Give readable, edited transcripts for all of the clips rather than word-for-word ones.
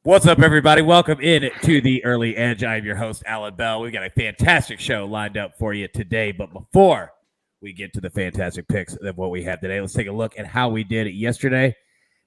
What's up, everybody? Welcome in to the Early Edge. I'm your host, Allan Bell. We've got a fantastic show lined up for you today. But before we get to the fantastic picks of what we have today, let's take a look at how we did it yesterday.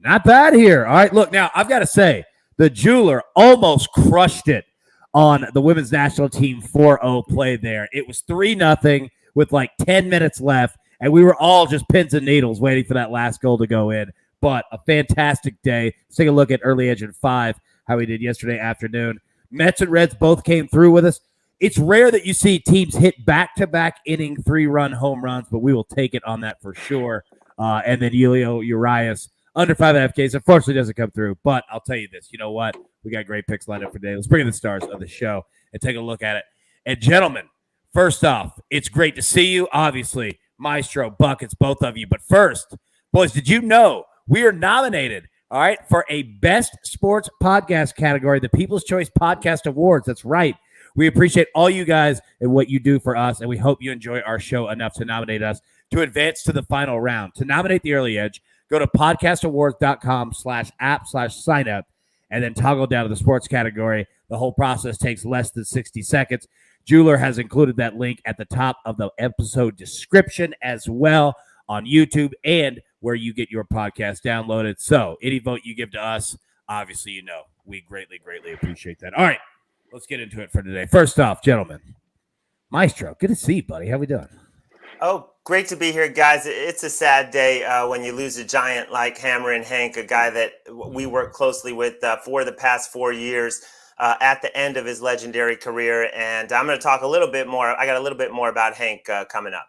Not bad here. All right, look, now I've got to say, the jeweler almost crushed it on the women's national team 4-0 play there. It was 3-0 with like 10 minutes left, and we were all just pins and needles waiting for that last goal to go in. But a fantastic day. Let's take a look at Early Edge in 5, how we did yesterday afternoon. Mets and Reds both came through with us. It's rare that you see teams hit back-to-back inning 3-run home runs, but we will take it on that for sure. And then Julio Urias, under 5.5 Ks, unfortunately doesn't come through. But I'll tell you this. You know what? We got great picks lined up for today. Let's bring in the stars of the show and take a look at it. And gentlemen, first off, it's great to see you. Obviously, Maestro, Buckets, both of you. But first, boys, did you know we are nominated, all right, for a Best Sports Podcast category, the People's Choice Podcast Awards. That's right. We appreciate all you guys and what you do for us, and we hope you enjoy our show enough to nominate us to advance to the final round. To nominate the Early Edge, go to podcastawards.com/app/sign-up, and then toggle down to the sports category. The whole process takes less than 60 seconds. Jeweler has included that link at the top of the episode description as well on YouTube and where you get your podcast downloaded. So any vote you give to us, obviously, you know, we greatly, greatly appreciate that. All right, let's get into it for today. First off, gentlemen, Maestro, good to see you, buddy. How we doing? Oh, great to be here, guys. It's a sad day when you lose a giant like Hammer and Hank, a guy that we worked closely with for the past 4 years at the end of his legendary career. And I'm going to talk a little bit more. I got a little bit more about Hank coming up.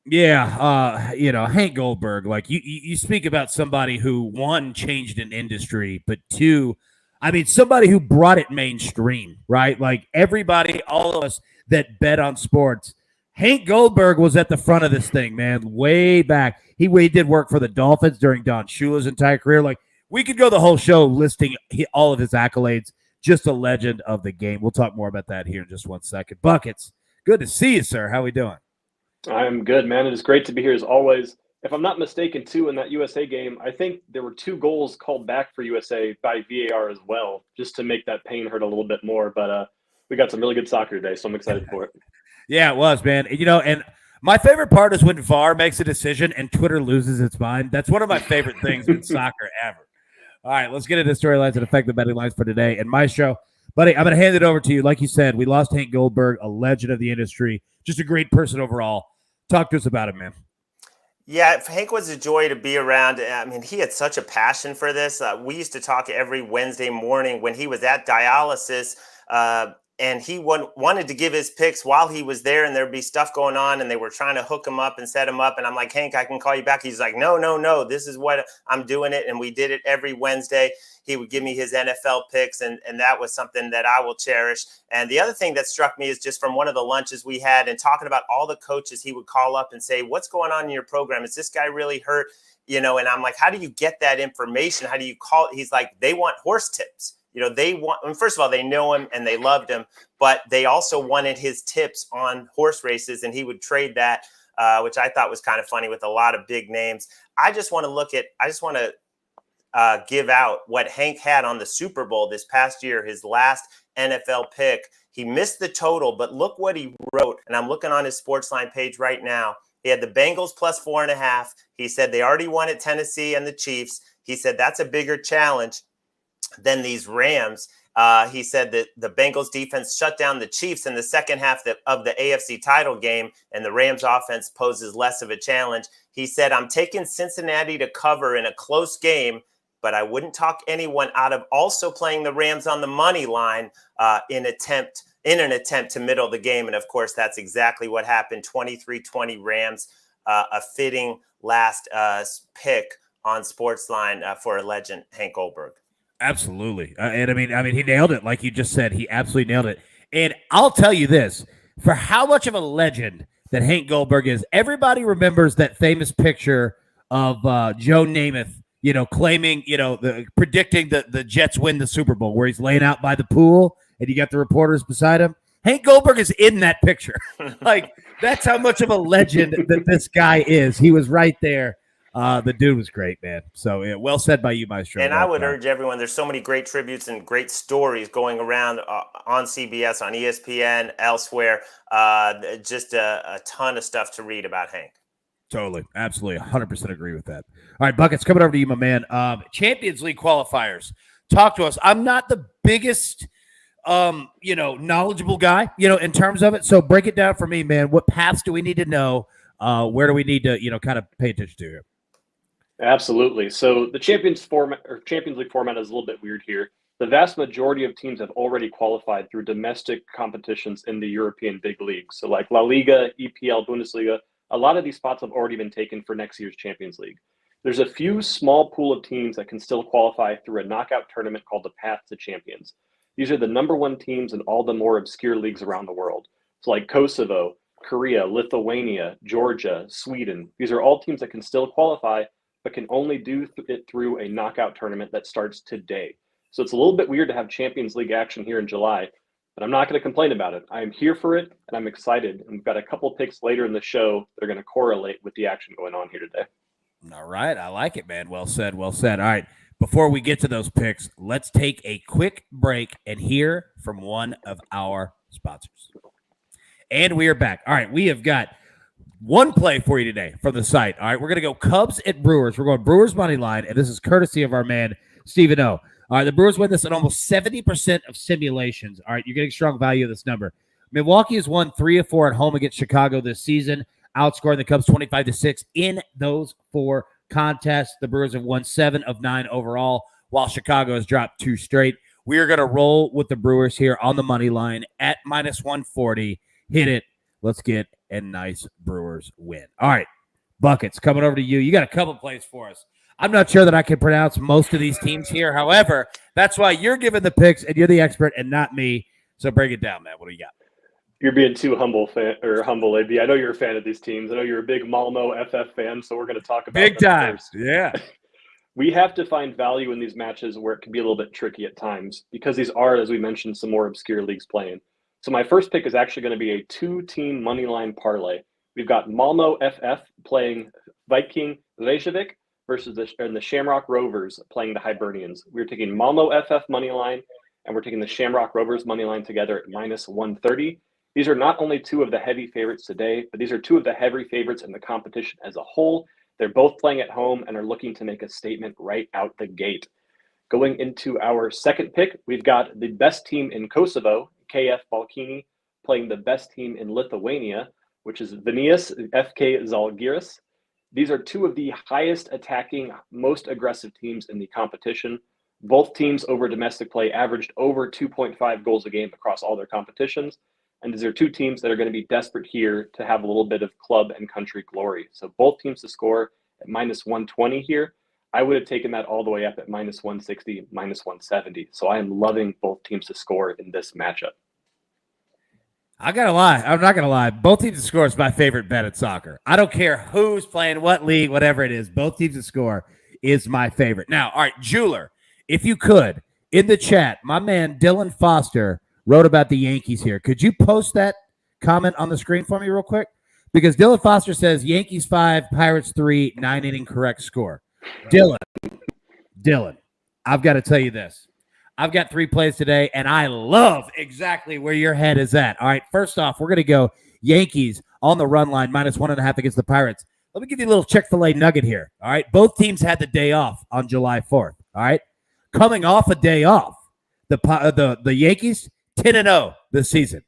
Yeah, Hank Goldberg, like you speak about somebody who, one, changed an industry, but two, I mean, somebody who brought it mainstream, right? Like everybody, all of us that bet on sports, Hank Goldberg was at the front of this thing, man, way back. He did work for the Dolphins during Don Shula's entire career. Like we could go the whole show listing all of his accolades, just a legend of the game. We'll talk more about that here in just 1 second. Buckets, good to see you, sir. How we doing? I'm good, man. It is great to be here as always. If I'm not mistaken, too, in that USA game, I think there were 2 goals called back for USA by VAR as well, just to make that pain hurt a little bit more. But we got some really good soccer today, so I'm excited for it. Yeah, it was, man. And my favorite part is when VAR makes a decision and Twitter loses its mind. That's one of my favorite things in soccer ever. All right, let's get into storylines that affect the betting lines for today. And Maestro, buddy, I'm going to hand it over to you. Like you said, we lost Hank Goldberg, a legend of the industry, just a great person overall. Talk to us about it, man. Yeah, Hank was a joy to be around. I mean, he had such a passion for this. We used to talk every Wednesday morning when he was at dialysis, and he wanted to give his picks while he was there, and there'd be stuff going on, and they were trying to hook him up and set him up. And I'm like, Hank, I can call you back. He's like, no, this is what I'm doing it. And we did it every Wednesday. He would give me his NFL picks, and that was something that I will cherish. And the other thing that struck me is just from one of the lunches we had and talking about all the coaches, he would call up and say, what's going on in your program? Is this guy really hurt? And I'm like, how do you get that information? How do you call it? He's like, they want horse tips. First of all, they know him and they loved him, but they also wanted his tips on horse races, and he would trade that, which I thought was kind of funny with a lot of big names. I just want to give out what Hank had on the Super Bowl this past year, his last NFL pick. He missed the total, but look what he wrote. And I'm looking on his SportsLine page right now. He had the Bengals plus 4.5. He said they already won at Tennessee and the Chiefs. He said that's a bigger challenge than these Rams. He said that the Bengals defense shut down the Chiefs in the second half of the AFC title game, and the Rams offense poses less of a challenge. He said, I'm taking Cincinnati to cover in a close game, but I wouldn't talk anyone out of also playing the Rams on the money line in an attempt to middle the game. And of course, that's exactly what happened. 23-20 Rams, a fitting last pick on SportsLine for a legend, Hank Goldberg. Absolutely. And I mean, he nailed it. Like you just said, he absolutely nailed it. And I'll tell you this, for how much of a legend that Hank Goldberg is, everybody remembers that famous picture of Joe Namath, claiming, predicting the Jets win the Super Bowl, where he's laying out by the pool and you got the reporters beside him. Hank Goldberg is in that picture. Like, that's how much of a legend that this guy is. He was right there. The dude was great, man. So well said by you, Maestro. And well I would done. urge everyone, there's so many great tributes and great stories going around on CBS, on ESPN, elsewhere. Just a ton of stuff to read about Hank. Totally. Absolutely. 100% agree with that. All right, Buckets, coming over to you, my man. Champions League qualifiers. Talk to us. I'm not the biggest, knowledgeable guy, in terms of it. So break it down for me, man. What paths do we need to know? Where do we need to, kind of pay attention to here? Absolutely. So the Champions League format is a little bit weird here. The vast majority of teams have already qualified through domestic competitions in the European big leagues. So like La Liga, EPL, Bundesliga, a lot of these spots have already been taken for next year's Champions League. There's a few small pool of teams that can still qualify through a knockout tournament called the Path to Champions. These are the number one teams in all the more obscure leagues around the world. So like Kosovo, Korea, Lithuania, Georgia, Sweden. These are all teams that can still qualify, but can only do it through a knockout tournament that starts today. So it's a little bit weird to have Champions League action here in July, but I'm not going to complain about it. I'm here for it, and I'm excited. And we've got a couple picks later in the show that are going to correlate with the action going on here today. All right. I like it, man. Well said. Well said. All right. Before we get to those picks, let's take a quick break and hear from one of our sponsors. And we are back. All right. We have got one play for you today from the site. All right, we're going to go Cubs at Brewers. We're going Brewers money line, and this is courtesy of our man, Stephen O. All right, the Brewers win this at almost 70% of simulations. All right, you're getting strong value of this number. Milwaukee has won 3 of 4 at home against Chicago this season, outscoring the Cubs 25-6 in those 4 contests. The Brewers have won 7 of 9 overall, while Chicago has dropped 2 straight. We are going to roll with the Brewers here on the money line at -140. Hit it. Let's get a nice Brewers win. All right, Buckets, coming over to you. You got a couple plays for us. I'm not sure that I can pronounce most of these teams here. However, that's why you're giving the picks, and you're the expert and not me. So break it down, man. What do you got? You're being too humble, AB. I know you're a fan of these teams. I know you're a big Malmo FF fan, so we're going to talk about big them time. first. Yeah. We have to find value in these matches where it can be a little bit tricky at times because these are, as we mentioned, some more obscure leagues playing. So my first pick is actually going to be a 2-team money line parlay. We've got Malmo FF playing Viking Reykjavik versus the Shamrock Rovers playing the Hibernians. We're taking Malmo FF money line, and we're taking the Shamrock Rovers money line together at -130. These are not only 2 of the heavy favorites today, but these are 2 of the heavy favorites in the competition as a whole. They're both playing at home and are looking to make a statement right out the gate. Going into our second pick, we've got the best team in Kosovo, KF Balkini, playing the best team in Lithuania, which is Vilnius FK Zalgiris. These are 2 of the highest attacking, most aggressive teams in the competition. Both teams over domestic play averaged over 2.5 goals a game across all their competitions. And these are 2 teams that are going to be desperate here to have a little bit of club and country glory. So both teams to score at -120 here. I would have taken that all the way up at -160, -170. So I am loving both teams to score in this matchup. I got to lie. I'm not going to lie. Both teams to score is my favorite bet at soccer. I don't care who's playing what league, whatever it is. Both teams to score is my favorite. Now, all right, Jeweler, if you could, in the chat, my man Dylan Foster wrote about the Yankees here. Could you post that comment on the screen for me real quick? Because Dylan Foster says Yankees 5, Pirates 3, 9-inning correct score. Dylan, I've got to tell you this. I've got 3 plays today, and I love exactly where your head is at. All right, first off, we're going to go Yankees on the run line, -1.5 against the Pirates. Let me give you a little Chick-fil-A nugget here. All right, both teams had the day off on July 4th. All right, coming off a day off, the Yankees 10-0 this season.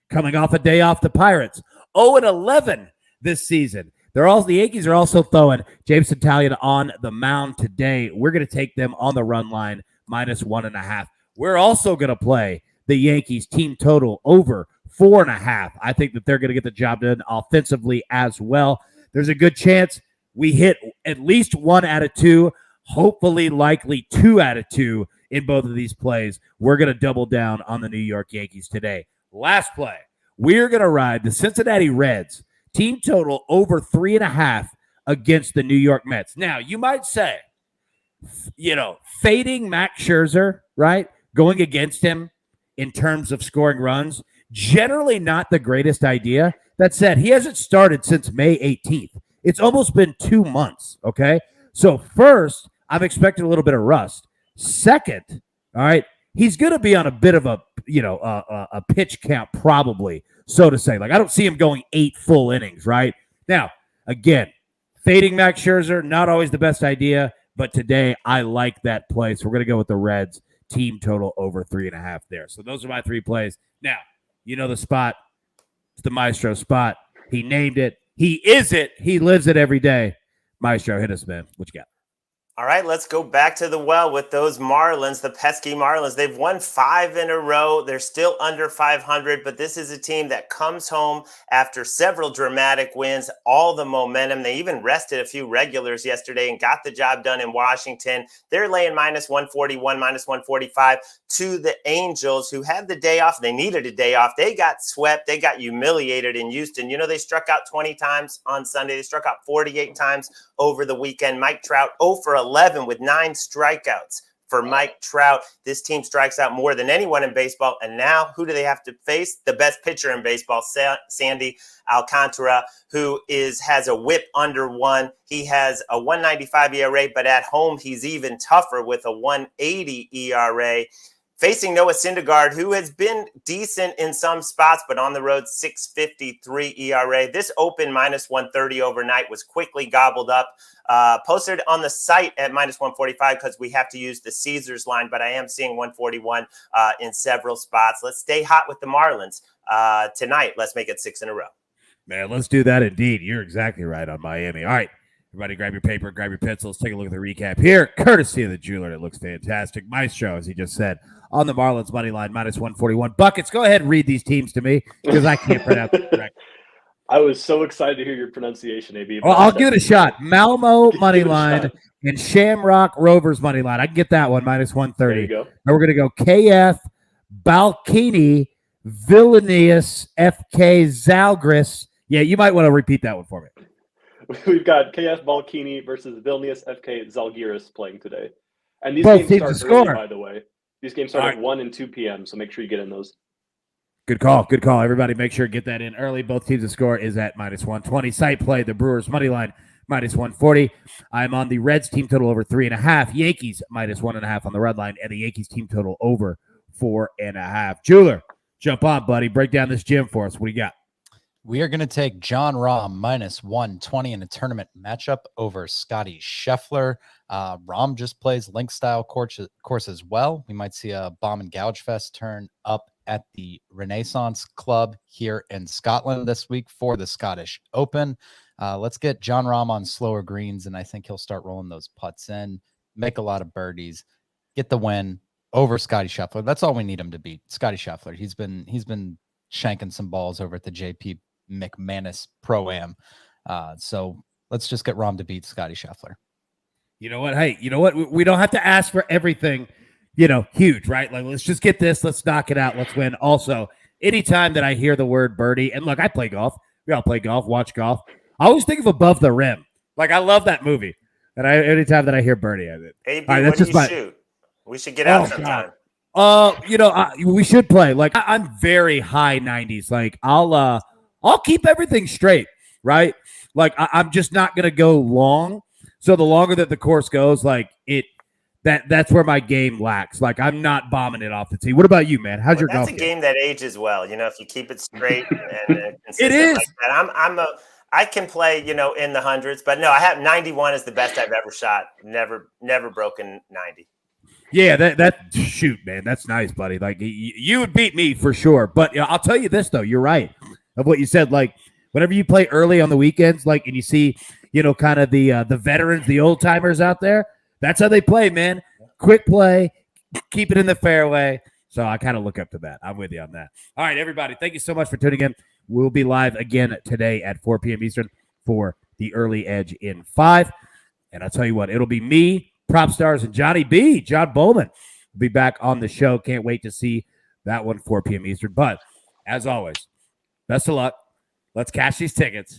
Coming off a day off, the Pirates 0-11 this season. The Yankees are also throwing James Italian on the mound today. We're going to take them on the run line, -1.5. We're also going to play the Yankees team total over 4.5. I think that they're going to get the job done offensively as well. There's a good chance we hit at least 1 out of 2, hopefully likely 2 out of 2 in both of these plays. We're going to double down on the New York Yankees today. Last play, we're going to ride the Cincinnati Reds team total over 3.5 against the New York Mets. Now, you might say, fading Max Scherzer, right? Going against him in terms of scoring runs, generally not the greatest idea. That said, he hasn't started since May 18th. It's almost been 2 months, okay? So first, I'm expecting a little bit of rust. Second, all right, he's going to be on a bit of a, a pitch count probably, so to say. Like, I don't see him going 8 full innings, right? Now, again, fading Max Scherzer, not always the best idea, but today I like that play. So we're going to go with the Reds, team total over 3.5 there. So those are my 3 plays. Now, you know the spot. It's the Maestro spot. He named it. He is it. He lives it every day. Maestro, hit us, man. What you got? All right, let's go back to the well with those Marlins, the pesky Marlins. They've won 5 in a row. They're still under 500, but this is a team that comes home after several dramatic wins, all the momentum. They even rested a few regulars yesterday and got the job done in Washington. They're laying -141, -145 to the Angels, who had the day off. They needed a day off. They got swept. They got humiliated in Houston. You know, they struck out 20 times on Sunday. They struck out 48 times over the weekend. Mike Trout 0 for 11 with 9 strikeouts for Mike Trout. This team strikes out more than anyone in baseball. And now who do they have to face? The best pitcher in baseball, Sandy Alcantara, who has a whip under 1. He has a 1.95 ERA, but at home he's even tougher with a 1.80 ERA. Facing Noah Syndergaard, who has been decent in some spots, but on the road, 6.53 ERA. This open -130 overnight was quickly gobbled up. Posted on the site at -145 because we have to use the Caesars line, but I am seeing 141 in several spots. Let's stay hot with the Marlins tonight. Let's make it 6 in a row. Man, let's do that indeed. You're exactly right on Miami. All right. Everybody grab your paper, grab your pencils, take a look at the recap here, courtesy of the jeweler. It looks fantastic. Maestro, as he just said, on the Marlins money line, -141. Buckets, go ahead and read these teams to me because I can't pronounce it correct. I was so excited to hear your pronunciation, AB. Well, I'll give it a shot. Malmo money line and Shamrock Rovers money line. I can get that one, -130. There you go. Now we're going to go KF, Balkini, Vilnius, FK, Zalgris. Yeah, you might want to repeat that one for me. We've got KF Balkini versus Vilnius FK Zalgiris playing today. And these Both games start early, by the way. These games start All at 1 and 2 p.m., so make sure you get in those. Good call. Good call. Everybody make sure to get that in early. Both teams to score is at -120. Site play, the Brewers money line, -140. I'm on the Reds team total over 3.5. Yankees -1.5 on the red line, and the Yankees team total over 4.5. Jeweler, jump on, buddy. Break down this gym for us. What do you got? We are going to take John Rahm -120 in a tournament matchup over Scotty Scheffler. Rahm just plays link style course as well. We might see a bomb and gouge fest turn up at the Renaissance Club here in Scotland this week for the Scottish Open. Let's get John Rahm on slower greens, and I think he'll start rolling those putts in, make a lot of birdies, get the win over Scotty Scheffler. That's all we need him to beat. Scotty Scheffler. He's been shanking some balls over at the JP McManus Pro-Am. So let's just get Rahm to beat Scotty Scheffler. You know what? Hey, you know what? We don't have to ask for everything, huge, right? Like, let's just get this. Let's knock it out. Let's win. Also, anytime that I hear the word birdie, and look, I play golf. We all play golf, watch golf. I always think of Above the Rim. Like, I love that movie. And anytime that I hear birdie, I AB, right, what do you shoot? We should get out sometime. We should play. Like, I'm very high 90s. Like, I'll keep everything straight, right? Like, I'm just not going to go long. So the longer that the course goes, like, that's where my game lacks. Like, I'm not bombing it off the tee. What about you, man? How's your golf game? That's a game that ages well. If you keep it straight and it is. Like that. I can play, in the hundreds, but no, I have 91 is the best I've ever shot. Never broken 90. Yeah, that shoot, man. That's nice, buddy. Like, you would beat me for sure. But I'll tell you this, though. You're right of what you said. Like, whenever you play early on the weekends, like, and you see, kind of the veterans, the old timers out there, that's how they play, man. Quick play, keep it in the fairway. So I kind of look up to that. I'm with you on that. All right, everybody. Thank you so much for tuning in. We'll be live again today at 4 p.m. Eastern for the early edge in 5. And I'll tell you what, it'll be me, Prop Stars, and Johnny B. John Bowman will be back on the show. Can't wait to see that one, 4 p.m. Eastern. But as always, best of luck. Let's cash these tickets.